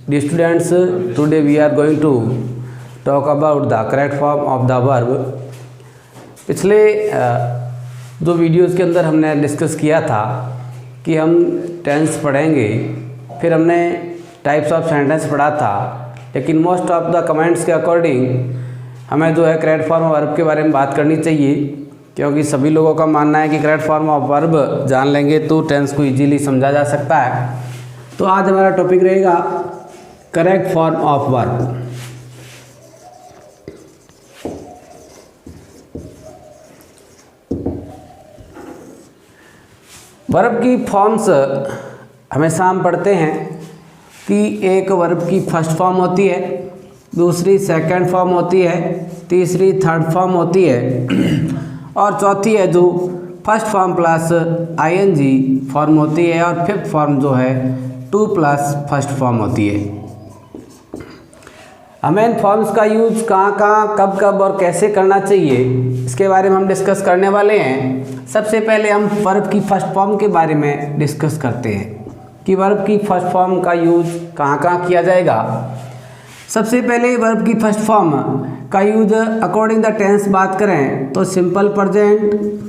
Dear students, today we are going to talk about the correct form of the verb. पिछले दो videos के अंदर हमने discuss किया था कि हम टेंस पढ़ेंगे, फिर हमने टाइप्स ऑफ सेंटेंस पढ़ा था, लेकिन मोस्ट ऑफ द कमेंट्स के अकॉर्डिंग हमें जो है करेक्ट फॉर्म ऑफ वर्ब के बारे में बात करनी चाहिए, क्योंकि सभी लोगों का मानना है कि करेक्ट फॉर्म ऑफ वर्ब जान लेंगे तो टेंस को इजीली समझा जा सकता है। तो आज हमारा टॉपिक रहेगा correct form of verb. Verb की फॉर्म्स हमेशा हम पढ़ते हैं कि एक वर्ब की फर्स्ट फॉर्म होती है, दूसरी सेकंड फॉर्म होती है, तीसरी थर्ड फॉर्म होती है और चौथी है जो first form plus ING form होती है और फिफ्थ फॉर्म जो है 2 प्लस फर्स्ट फॉर्म होती है। हमें इन फॉर्म्स का यूज कहाँ कब कब और कैसे करना चाहिए इसके बारे में हम डिस्कस करने वाले हैं। सबसे पहले हम वर्ब की फर्स्ट फॉर्म के बारे में डिस्कस करते हैं कि वर्ब की फर्स्ट फॉर्म का यूज कहाँ किया जाएगा। सबसे पहले वर्ब की फर्स्ट फॉर्म का यूज अकॉर्डिंग द टेंस बात करें तो simple present,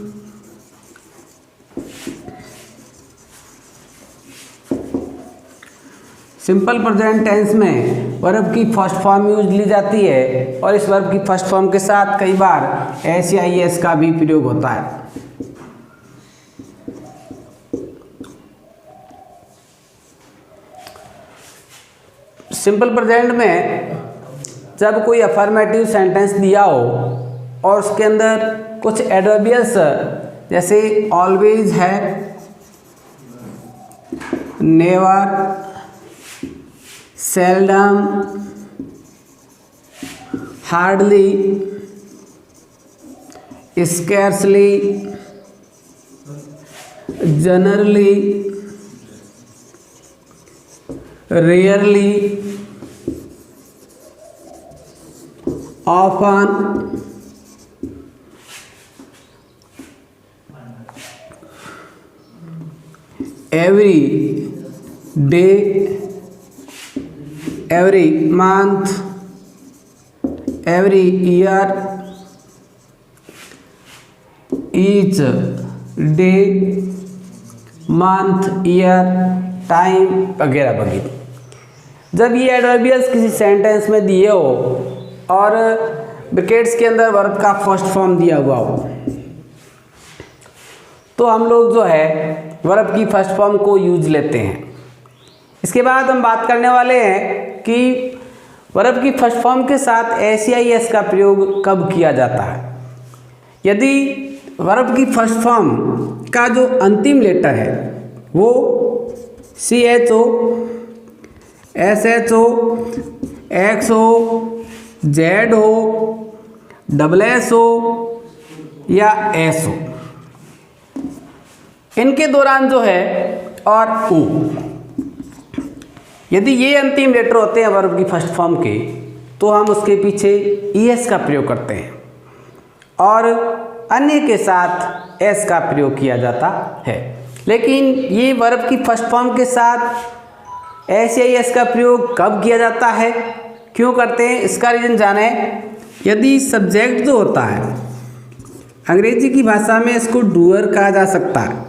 simple present tense में वर्ब की फर्स्ट फॉर्म यूज ली जाती है और इस वर्ब की फर्स्ट फॉर्म के साथ कई बार एस या ई एस का भी प्रयोग होता है। सिंपल प्रेजेंट में जब कोई अफर्मेटिव सेंटेंस दिया हो और उसके अंदर कुछ एडवर्बियल्स जैसे ऑलवेज है, never, seldom, hardly, scarcely, generally, rarely, often, every day, every month, every year, each day, month, year, time वगैरह वगैरह। जब ये एडवर्बियल्स किसी सेंटेंस में दिए हो और ब्रैकेट्स के अंदर वर्ब का फर्स्ट फॉर्म दिया हुआ हो तो हम लोग जो है वर्ब की फर्स्ट फॉर्म को यूज लेते हैं। इसके बाद हम बात करने वाले हैं कि वर्ब की फर्स्ट फॉर्म के साथ एस या ई एस का प्रयोग कब किया जाता है। यदि वर्ब की फर्स्ट फॉर्म का जो अंतिम लेटर है वो CHO, SHO, X हो, Z हो, SS हो या S हो, इनके दौरान जो है और U, यदि ये अंतिम लेटर होते हैं वर्ब की फर्स्ट फॉर्म के तो हम उसके पीछे ES का प्रयोग करते हैं और अन्य के साथ S का प्रयोग किया जाता है। लेकिन ये वर्ब की फर्स्ट फॉर्म के साथ S या ES का प्रयोग कब किया जाता है, क्यों करते हैं, इसका रीज़न जाने। यदि सब्जेक्ट जो होता है अंग्रेजी की भाषा में इसको डूअर कहा जा सकता है।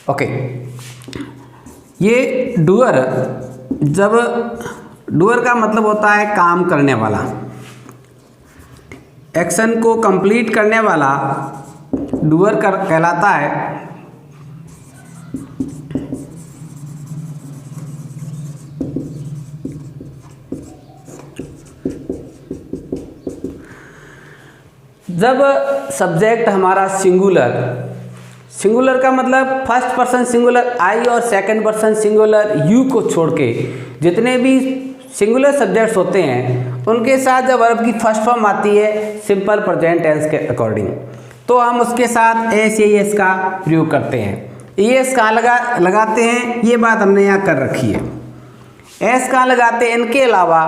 ओके, ये डूअर, जब डूअर का मतलब होता है काम करने वाला, एक्शन को कंप्लीट करने वाला डूअर कहलाता है। जब सब्जेक्ट हमारा सिंगुलर का मतलब फर्स्ट पर्सन सिंगुलर आई और सेकंड पर्सन सिंगुलर यू को छोड़ के जितने भी सिंगुलर सब्जेक्ट्स होते हैं उनके साथ जब वर्ब की फर्स्ट फॉर्म आती है सिंपल प्रेजेंट टेंस के अकॉर्डिंग तो हम उसके साथ एस या एस का प्रयोग करते हैं। एस कहाँ लगाते हैं ये बात हमने यहाँ कर रखी है। एस कहाँ लगाते हैं, इनके अलावा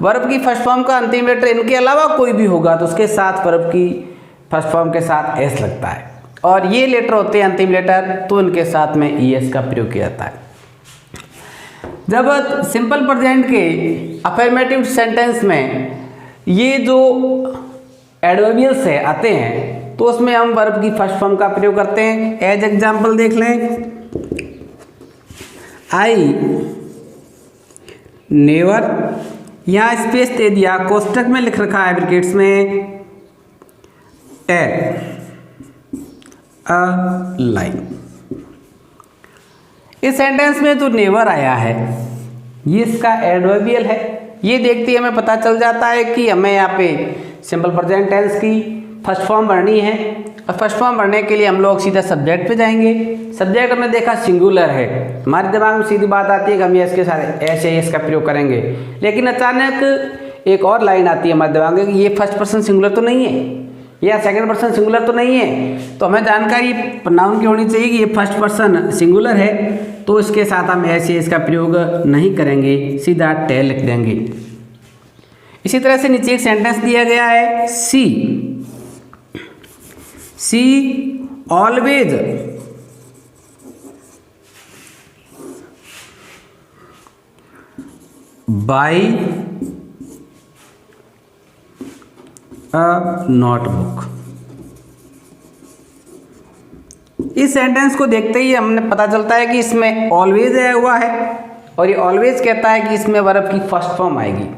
वर्ब की फर्स्ट फॉर्म का अंतिम लेटर इनके अलावा कोई भी होगा तो उसके साथ वर्ब की फर्स्ट फॉर्म के साथ एस लगता है और ये लेटर होते हैं अंतिम लेटर तो इनके साथ में ई एस का प्रयोग किया जाता है। जब सिंपल प्रेजेंट के अफर्मेटिव सेंटेंस में ये जो एडवर्बियल्स है आते हैं तो उसमें हम वर्ब की फर्स्ट फॉर्म का प्रयोग करते हैं। एज एग्जांपल देख लें, आई नेवर, यहाँ स्पेस दे दिया, कोष्टक में लिख रखा है ब्रैकेट्स में टेल अ लाई। इस सेंटेंस में जो नेवर आया है ये इसका एडवर्बियल है। ये देखते ही हमें पता चल जाता है कि हमें यहाँ पे सिंपल प्रेजेंट टेंस की फर्स्ट फॉर्म भरनी है। और फर्स्ट फॉर्म भरने के लिए हम लोग सीधा सब्जेक्ट पे जाएंगे। सब्जेक्ट हमने देखा सिंगुलर है, हमारे दिमाग में सीधी बात आती है कि हम ये इसके साथ ऐसे इसका प्रयोग करेंगे, लेकिन अचानक एक और लाइन आती है हमारे दिमाग में कि ये फर्स्ट पर्सन सिंगुलर तो नहीं है या सेकंड पर्सन सिंगुलर तो नहीं है। तो हमें जानकारी नाउन की होनी चाहिए कि ये फर्स्ट पर्सन सिंगुलर है, तो इसके साथ हम ऐसे इसका प्रयोग नहीं करेंगे, सीधा टेल लिख देंगे। इसी तरह से नीचे एक सेंटेंस दिया गया है, सी ऑलवेज बाई अ नोटबुक। इस सेंटेंस को देखते ही हमने पता चलता है कि इसमें ऑलवेज आया हुआ है और ये ऑलवेज कहता है कि इसमें वर्ब की फर्स्ट फॉर्म आएगी।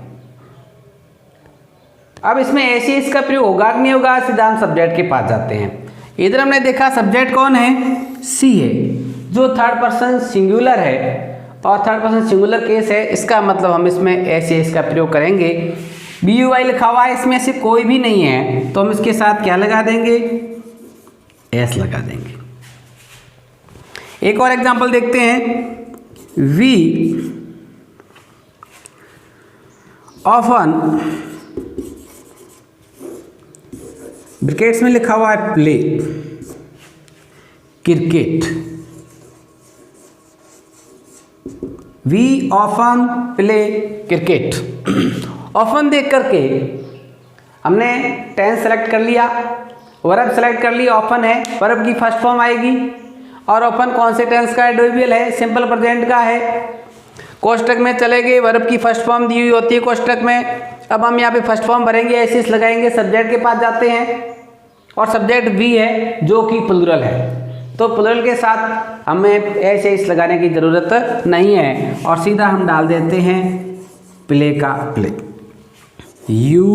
अब इसमें ऐसे इसका प्रयोग होगा कि नहीं होगा, सीधा हम सब्जेक्ट के पास जाते हैं। इधर हमने देखा सब्जेक्ट कौन है, सी है, जो थर्ड पर्सन सिंगुलर है और थर्ड पर्सन सिंगुलर केस है। इसका मतलब हम इसमें ऐसे इसका प्रयोग करेंगे। BUI लिखा हुआ है, इसमें से कोई भी नहीं है तो हम इसके साथ क्या लगा देंगे, एस लगा देंगे। एक और एग्जांपल देखते हैं, वी ऑफन, ब्रैकेट्स में लिखा हुआ है play cricket. We often play cricket. Often देख करके हमने टेंस सेलेक्ट कर लिया, वर्ब सेलेक्ट कर लिया, ऑफन है, वर्ब की फर्स्ट फॉर्म आएगी। और ऑफन कौन से टेंस का एडवर्बियल है, सिंपल प्रेजेंट का है। कोष्टक में चले गए, वर्ब की फर्स्ट फॉर्म दी हुई होती है कोष्टक में। अब हम यहाँ पे फर्स्ट फॉर्म भरेंगे, ऐसे लगाएंगे, सब्जेक्ट के पास जाते हैं और सब्जेक्ट वी है जो कि प्लुरल है, तो प्लुरल के साथ हमें ऐसे इस लगाने की ज़रूरत नहीं है और सीधा हम डाल देते हैं प्ले का play. You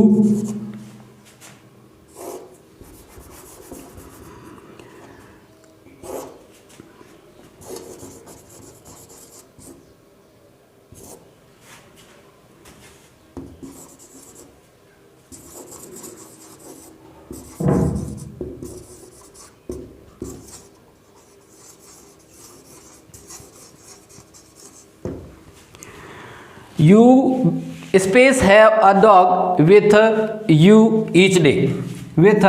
You space have a dog with you each day, with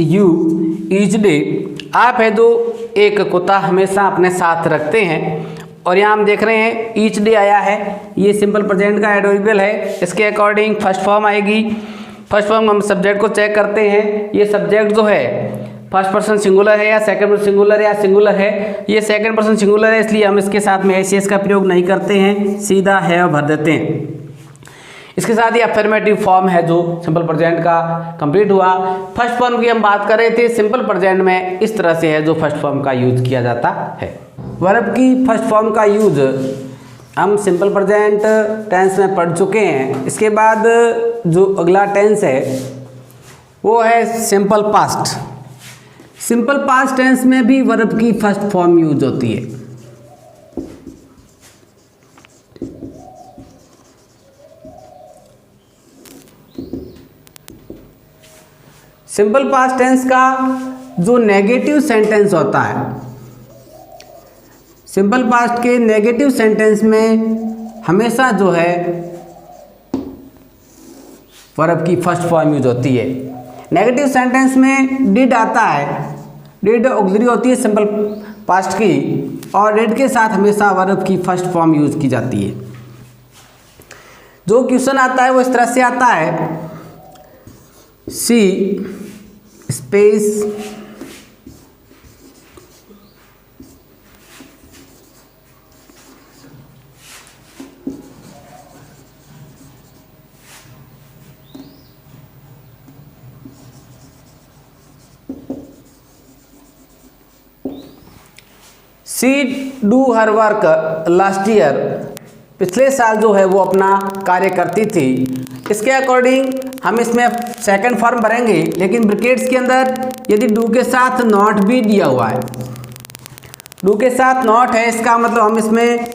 you each day। आप है जो एक कुत्ता हमेशा अपने साथ रखते हैं। और यहाँ हम देख रहे हैं ईच डे आया है, ये सिंपल प्रेजेंट का एडवर्बियल है। इसके अकॉर्डिंग फर्स्ट फॉर्म आएगी। फर्स्ट फॉर्म हम सब्जेक्ट को चेक करते हैं, ये सब्जेक्ट जो है फर्स्ट पर्सन सिंगुलर है या सेकंड पर्सन सिंगुलर है या सिंगुलर है। ये सेकंड पर्सन सिंगुलर है, इसलिए हम इसके साथ में एस का प्रयोग नहीं करते हैं, सीधा है भर देते हैं। इसके साथ ही अफर्मेटिव फॉर्म है जो सिंपल प्रेजेंट का कंप्लीट हुआ। फर्स्ट फॉर्म की हम बात कर रहे थे, सिंपल प्रेजेंट में इस तरह से है जो फर्स्ट फॉर्म का यूज किया जाता है। वर्ब की फर्स्ट फॉर्म का यूज हम सिंपल प्रेजेंट टेंस में पढ़ चुके हैं। इसके बाद जो अगला टेंस है वो है simple past. Simple past tense में भी वर्ब की फर्स्ट फॉर्म यूज होती है। सिंपल पास्ट टेंस का जो नेगेटिव सेंटेंस होता है, सिंपल पास्ट के नेगेटिव सेंटेंस में हमेशा जो है वर्ब की फर्स्ट फॉर्म यूज होती है। नेगेटिव सेंटेंस में डिड आता है, डिड ऑक्सिलरी होती है सिंपल पास्ट की, और डिड के साथ हमेशा वर्ब की फर्स्ट फॉर्म यूज की जाती है। जो क्वेश्चन आता है वो इस तरह से आता है, she space she do her work last year, पिछले साल जो है वो अपना कार्य करती थी। इसके अकॉर्डिंग हम इसमें सेकंड फॉर्म भरेंगे, लेकिन ब्रैकेट्स के अंदर यदि डू के साथ नॉट भी दिया हुआ है, डू के साथ नॉट है, इसका मतलब हम इसमें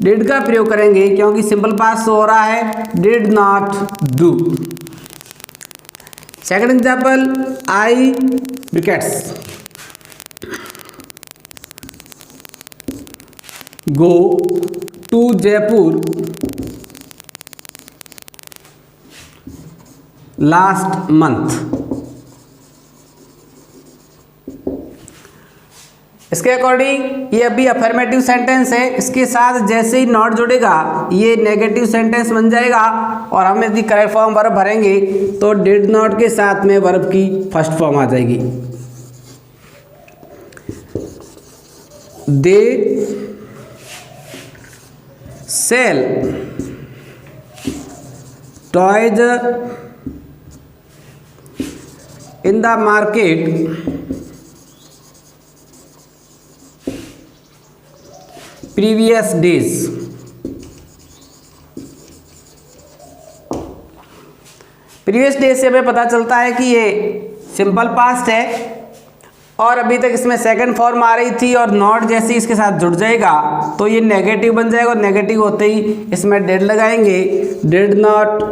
डिड का प्रयोग करेंगे, क्योंकि सिंपल पास्ट हो रहा है, did not do. Second example, I brackets go to Jaipur last month. इसके अकॉर्डिंग ये अभी अफर्मेटिव सेंटेंस है, इसके साथ जैसे ही नॉट जुड़ेगा ये नेगेटिव सेंटेंस बन जाएगा, और हम यदि करेक्ट फॉर्म वर्ब भरेंगे तो डिड नॉट के साथ में वर्ब की फर्स्ट फॉर्म आ जाएगी। They sell toys in the market previous days. Previous days से हमें पता चलता है कि ये सिंपल पास्ट है, और अभी तक इसमें सेकंड फॉर्म आ रही थी, और नॉट जैसे ही इसके साथ जुड़ जाएगा तो ये नेगेटिव बन जाएगा, और नेगेटिव होते ही इसमें डिड लगाएंगे, डिड नॉट,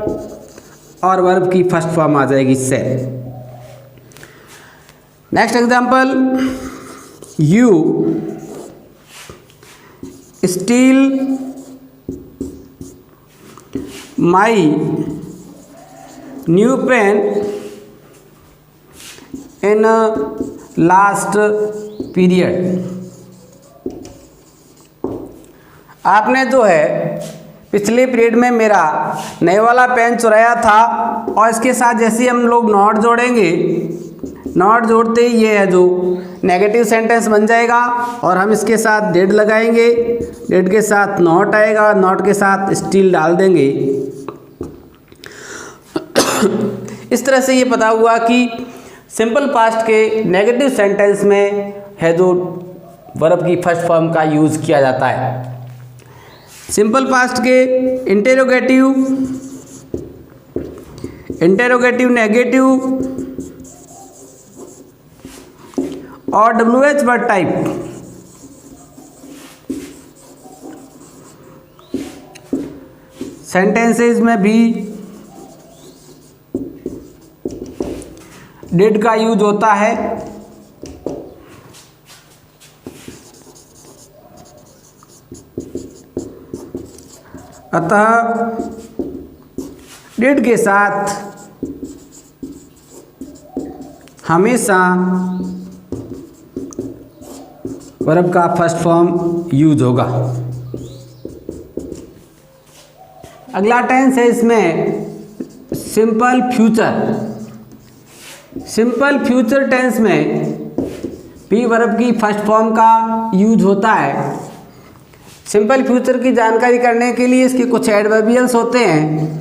और वर्ब की फर्स्ट फॉर्म आ जाएगी से। Next example, you steel my new pain in last period. आपने जो है पिछले पीरियड में मेरा नए वाला पेन चुराया था, और इसके साथ जैसे ही हम लोग नॉट जोड़ेंगे, नॉट जोड़ते ही ये है जो नेगेटिव सेंटेंस बन जाएगा, और हम इसके साथ डिड लगाएंगे, डिड के साथ नॉट आएगा, नॉट के साथ स्टील डाल देंगे। इस तरह से ये पता हुआ कि सिंपल पास्ट के नेगेटिव सेंटेंस में है जो वर्ब की फर्स्ट फॉर्म का यूज़ किया जाता है। सिंपल पास्ट के इंटेरोगेटिव नेगेटिव और WH वर्ड टाइप सेंटेंसेस में भी डिड का यूज होता है। अतः डिड के साथ हमेशा वर्ब का फर्स्ट फॉर्म यूज होगा। अगला टेंस है इसमें simple future. Simple future tense में भी वर्ब की फर्स्ट फॉर्म का यूज होता है। सिंपल फ्यूचर की जानकारी करने के लिए इसके कुछ एडवर्बियल्स होते हैं।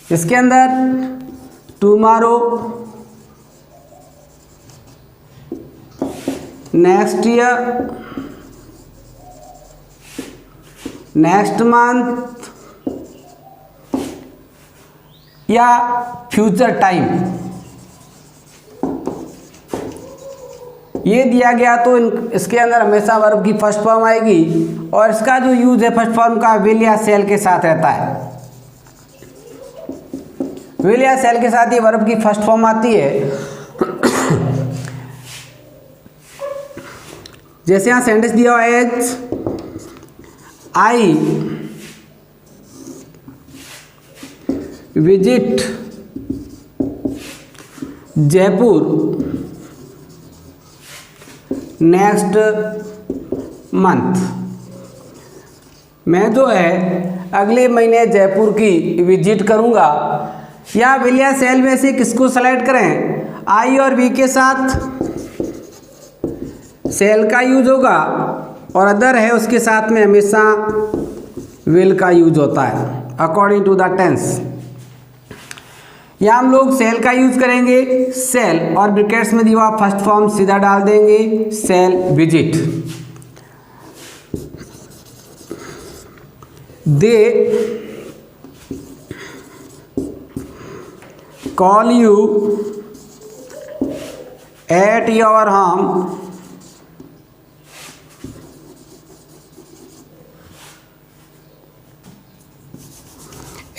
इसके अंदर tomorrow, next year, next month या फ्यूचर टाइम ये दिया गया तो इसके अंदर हमेशा वर्ब की फर्स्ट फॉर्म आएगी, और इसका जो यूज है फर्स्ट फॉर्म का विल या सेल के साथ रहता है। विल या सेल के साथ ये वर्ब की फर्स्ट फॉर्म आती है। जैसे यहाँ सेंटेंस दिया हुआ है, I visit Jaipur next month. मैं जो है अगले महीने जयपुर की विजिट करूंगा। या विल या सेल में से किसको सेलेक्ट करें? आई और वी के साथ सेल का यूज होगा, और अदर है उसके साथ में हमेशा विल का यूज होता है अकॉर्डिंग टू द टेंस। यहाँ हम लोग सेल का यूज करेंगे, सेल और ब्रैकेट्स में दिया हुआ फर्स्ट फॉर्म सीधा डाल देंगे, shall visit. They call you at your home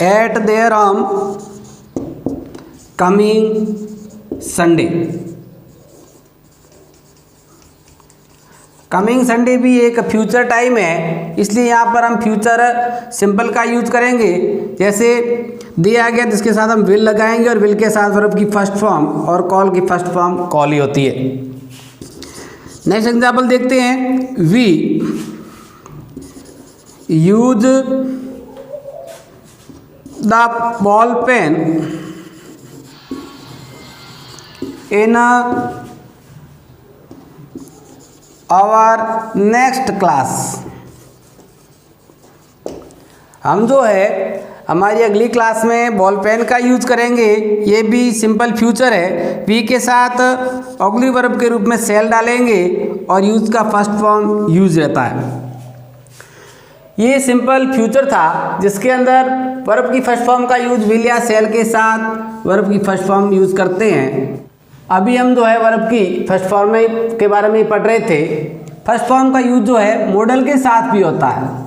at their home coming Sunday. Coming Sunday भी एक फ्यूचर टाइम है, इसलिए यहाँ पर हम फ्यूचर सिंपल का यूज करेंगे। जैसे दिया गया जिसके साथ हम विल लगाएंगे और विल के साथ वर्ब की फर्स्ट फॉर्म और कॉल की फर्स्ट फॉर्म कॉल ही होती है। नेक्स्ट एग्जाम्पल देखते हैं। We use the ball pen in our next class. हम जो है हमारी अगली क्लास में बॉल पेन का यूज करेंगे। ये भी सिंपल फ्यूचर है। वी के साथ ऑग्ज़िलरी वर्ब के रूप में सेल डालेंगे और यूज का फर्स्ट फॉर्म यूज रहता है। ये सिंपल फ्यूचर था जिसके अंदर वर्ब की फर्स्ट फॉर्म का यूज विल या सेल के साथ वर्ब की फर्स्ट फॉर्म यूज करते हैं। अभी हम जो है वर्ब की फर्स्ट फॉर्म के बारे में पढ़ रहे थे। फर्स्ट फॉर्म का यूज जो है मॉडल के साथ भी होता है।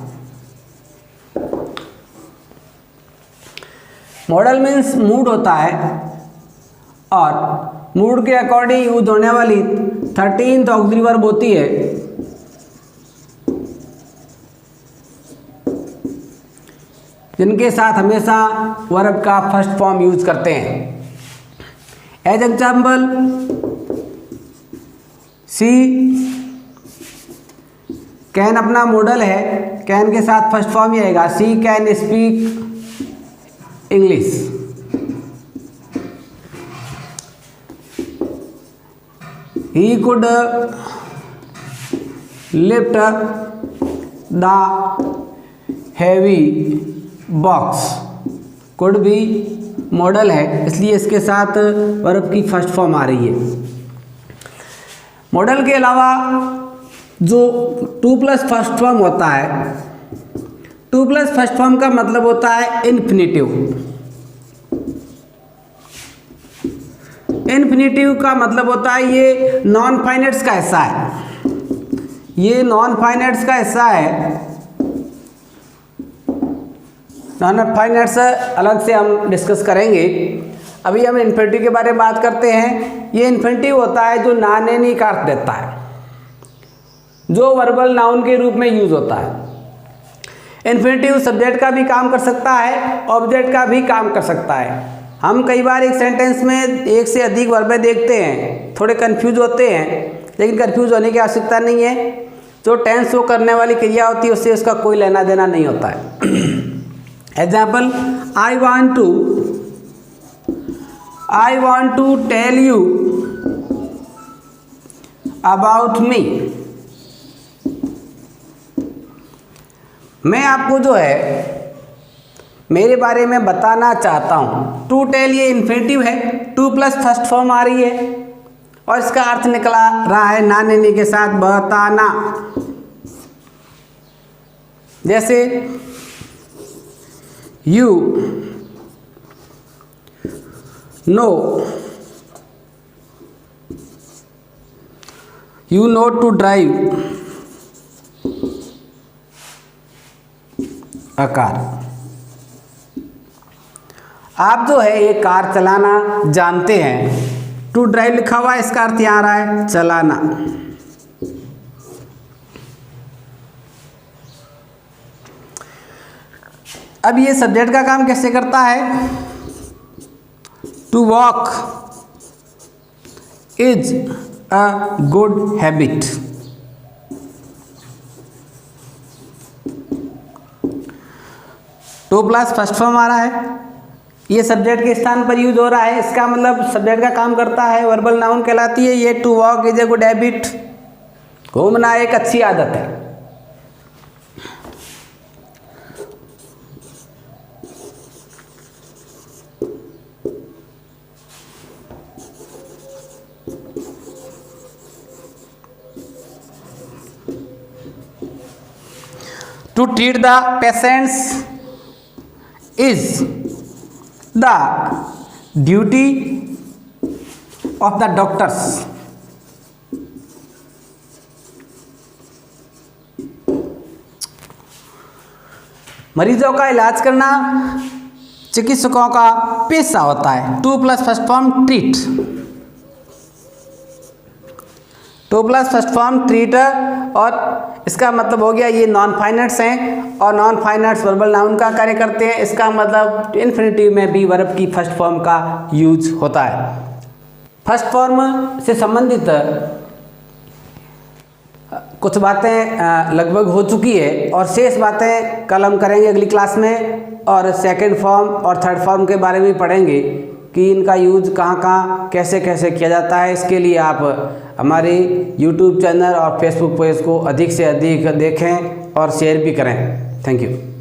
मॉडल मीन्स मूड होता है और मूड के अकॉर्डिंग यूज होने वाली 13th ऑग्ज़िलरी वर्ब होती है जिनके साथ हमेशा वर्ब का फर्स्ट फॉर्म यूज करते हैं। एज एग्जाम्पल सी कैन अपना मॉडल है, कैन के साथ फर्स्ट फॉर्म ही आएगा, she can speak English. He could lift the heavy box. Could भी मॉडल है इसलिए इसके साथ वर्ब की फर्स्ट फॉर्म आ रही है। मॉडल के अलावा जो 2+ फर्स्ट फॉर्म होता है, 2+ फर्स्ट फॉर्म का मतलब होता है इन्फिनेटिव। इन्फिनेटिव का मतलब होता है ये नॉन फाइनाइट्स का हिस्सा है। ये नॉन फाइनाइट्स का हिस्सा है। नॉन फाइनाइट्स अलग से हम डिस्कस करेंगे। अभी हम इन्फिनेटिव के बारे में बात करते हैं। ये इन्फिनेटिव होता है जो नाने का अर्थ देता है, जो वर्बल नाउन के रूप में यूज होता है। इन्फिनेटिव सब्जेक्ट का भी काम कर सकता है, ऑब्जेक्ट का भी काम कर सकता है। हम कई बार एक सेंटेंस में एक से अधिक वर्बें देखते हैं, थोड़े कंफ्यूज होते हैं, लेकिन कंफ्यूज होने की आवश्यकता नहीं है। जो टेंस शो करने वाली क्रिया होती है उससे उसका कोई लेना देना नहीं होता है। Example I want to tell you about me. मैं आपको जो है मेरे बारे में बताना चाहता हूँ। टू टेल ये इन्फिनेटिव है, 2+ फर्स्ट फॉर्म आ रही है और इसका अर्थ निकला रहा है नाने के साथ बताना। जैसे you know to drive a car. आप जो है ये कार चलाना जानते हैं। टू ड्राइव लिखा हुआ है, इसका अर्थ यहाँ आ रहा है चलाना। अब ये सब्जेक्ट का काम कैसे करता है? To walk is a good habit. To plus first form आ रहा है, ये सब्जेक्ट के स्थान पर यूज हो रहा है। इसका मतलब सब्जेक्ट का काम करता है, वर्बल नाउन कहलाती है ये। To walk is a good habit, घूमना एक अच्छी आदत है। To treat the patients is the duty of the doctors. मरीजों का इलाज करना चिकित्सकों का पेशा होता है। 2 plus first form treat, 2 plus first form treat, और इसका मतलब हो गया ये नॉन फाइनाइट्स हैं और नॉन फाइनाइट्स वर्बल नाउन का कार्य करते हैं। इसका मतलब इन्फिनिटिव में भी वर्ब की फर्स्ट फॉर्म का यूज होता है। फर्स्ट फॉर्म से संबंधित कुछ बातें लगभग हो चुकी है और शेष बातें कल हम करेंगे अगली क्लास में, और सेकंड फॉर्म और थर्ड फॉर्म के बारे में पढ़ेंगे कि इनका यूज कहाँ कहाँ कैसे कैसे किया जाता है। इसके लिए आप हमारे YouTube चैनल और फेसबुक पेज को अधिक से अधिक देखें और शेयर भी करें। Thank you.